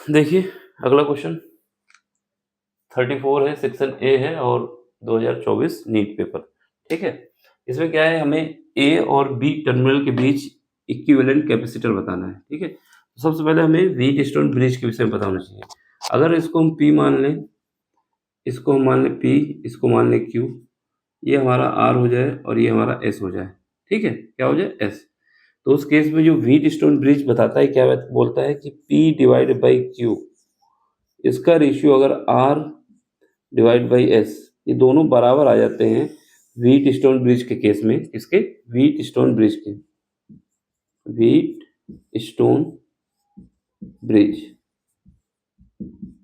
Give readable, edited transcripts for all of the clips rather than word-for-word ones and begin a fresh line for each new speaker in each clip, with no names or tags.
देखिए अगला क्वेश्चन 34 है, सेक्शन ए है और 2024 नीट पेपर, ठीक है। इसमें क्या है, हमें ए और बी टर्मिनल के बीच इक्विवेलेंट कैपेसिटर बताना है, ठीक है। तो सबसे पहले हमें व्हीटस्टोन ब्रिज के विषय में पता होना चाहिए। अगर इसको हम पी मान लें, इसको हम मान लें पी, इसको मान लें क्यू, ये हमारा आर हो जाए और ये हमारा एस हो जाए, ठीक है। क्या हो जाए, एस। तो उस केस में जो व्हीटस्टोन ब्रिज बताता है, क्या बोलता है कि पी डिवाइड बाई क्यू, इसका रेशियो अगर आर डिवाइड बाई एस, ये दोनों बराबर आ जाते हैं व्हीटस्टोन ब्रिज के केस में। किसके, व्हीटस्टोन ब्रिज के, व्हीटस्टोन ब्रिज।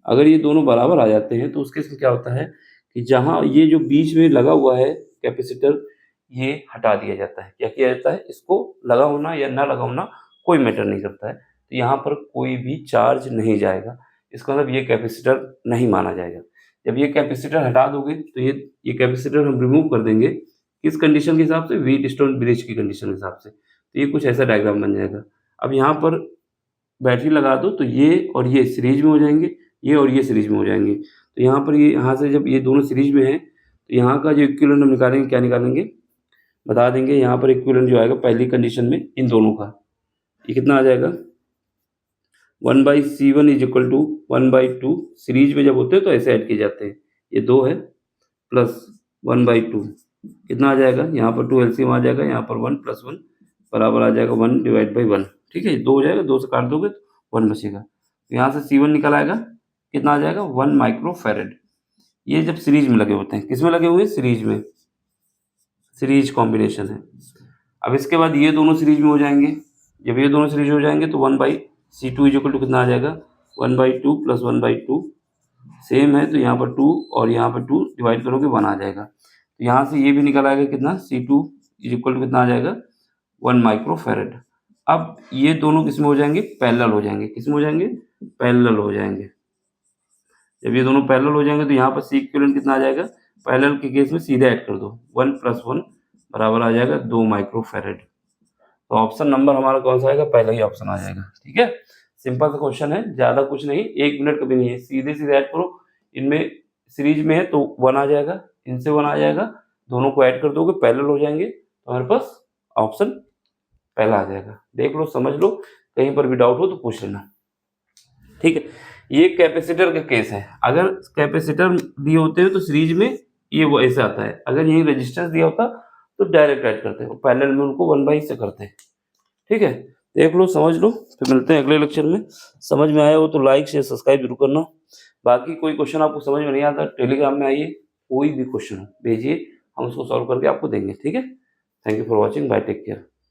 अगर ये दोनों बराबर आ जाते हैं तो उस केस में क्या होता है कि जहां ये जो बीच में लगा हुआ है कैपेसिटर, ये हटा दिया जाता है। क्या किया जाता है, इसको लगा होना या ना लगा होना कोई मैटर नहीं करता है। तो यहाँ पर कोई भी चार्ज नहीं जाएगा, इसका मतलब ये कैपेसिटर नहीं माना जाएगा। जब ये कैपेसिटर हटा दोगे तो ये कैपेसिटर हम रिमूव कर देंगे, किस कंडीशन के हिसाब से, व्हीटस्टोन ब्रिज की कंडीशन के हिसाब से। तो ये कुछ ऐसा डायग्राम बन जाएगा। अब यहाँ पर बैटरी लगा दो तो ये और ये सीरीज में हो जाएंगे, ये और ये सीरीज में हो जाएंगे। तो यहाँ पर ये, यहाँ से जब ये दोनों सीरीज में है तो यहाँ का जो इक्विवेलेंट हम निकालेंगे, क्या निकालेंगे बता देंगे। यहाँ पर इक्विवेलेंट जो आएगा पहली कंडीशन में इन दोनों का, ये कितना आ जाएगा, 1/C1 is equal to 1/2। Series में जब होते हैं तो ऐसे ऐड किए जाते हैं। ये 2 है प्लस 1/2, कितना आ जाएगा, यहाँ पर 2 एलसीएम आ जाएगा, यहाँ पर 1 + 1 बराबर आ जाएगा 1 डिवाइड बाई 1, ठीक है। 2 हो जाएगा, 2 से काट दोगे तो 1 बचेगा। यहाँ से C1 निकल आएगा, कितना आ जाएगा, 1 माइक्रोफैरेड। ये जब सीरीज में लगे होते हैं, किस में लगे हुए हैं, सीरीज में, सीरीज कॉम्बिनेशन है। अब इसके बाद ये दोनों सीरीज में हो जाएंगे। जब ये दोनों सीरीज हो जाएंगे तो 1/C2 इज इक्वल टू कितना आ जाएगा, 1/2 + 1/2 सेम है। तो यहाँ पर 2 और यहाँ पर 2 डिवाइड करोगे 1 आ जाएगा। तो यहाँ से ये भी निकल आएगा कितना, C2 इज इक्वल टू कितना आ जाएगा, 1 माइक्रोफैरेड। अब ये दोनों किस में हो जाएंगे, पैरेलल हो जाएंगे। किस में हो जाएंगे, पैरेलल हो जाएंगे। जब ये दोनों पैरेलल हो जाएंगे तो यहाँ पर सी इक्विवेलेंट कितना आ जाएगा, पैरेलल के केस में सीधे ऐड कर दो, 1 + 1 बराबर आ जाएगा 2 माइक्रोफैरेड। तो ऑप्शन नंबर हमारा कौन सा आएगा, पहला ही ऑप्शन आ जाएगा, ठीक है। सिंपल सा क्वेश्चन है, ज़्यादा कुछ नहीं, 1 मिनट कभी नहीं है, सीधे सीधे ऐड करो। इनमें सीरीज में है तो 1 आ जाएगा, इनसे 1 आ जाएगा, दोनों को ऐड कर दोगे पैरेलल हो जाएंगे, तो हमारे पास ऑप्शन पहला आ जाएगा। देख लो, समझ लो, कहीं पर भी डाउट हो तो पूछ लेना, ठीक है। ये कैपेसिटर का केस है। अगर कैपेसिटर दिए होते हैं तो सीरीज में ये वो ऐसे आता है, अगर यही रेजिस्टेंस दिया होता तो डायरेक्ट ऐड करते हैं, पैरेलल में उनको 1/, से करते हैं, ठीक है। देख लो, समझ लो, फिर मिलते हैं अगले लेक्चर में। समझ में आया हो तो लाइक शेयर सब्सक्राइब जरूर करना। बाकी कोई क्वेश्चन आपको समझ में नहीं आता, टेलीग्राम में आइए, कोई भी क्वेश्चन हो भेजिए, हम उसको सॉल्व करके आपको देंगे, ठीक है। Thank you for watching, bye, take care.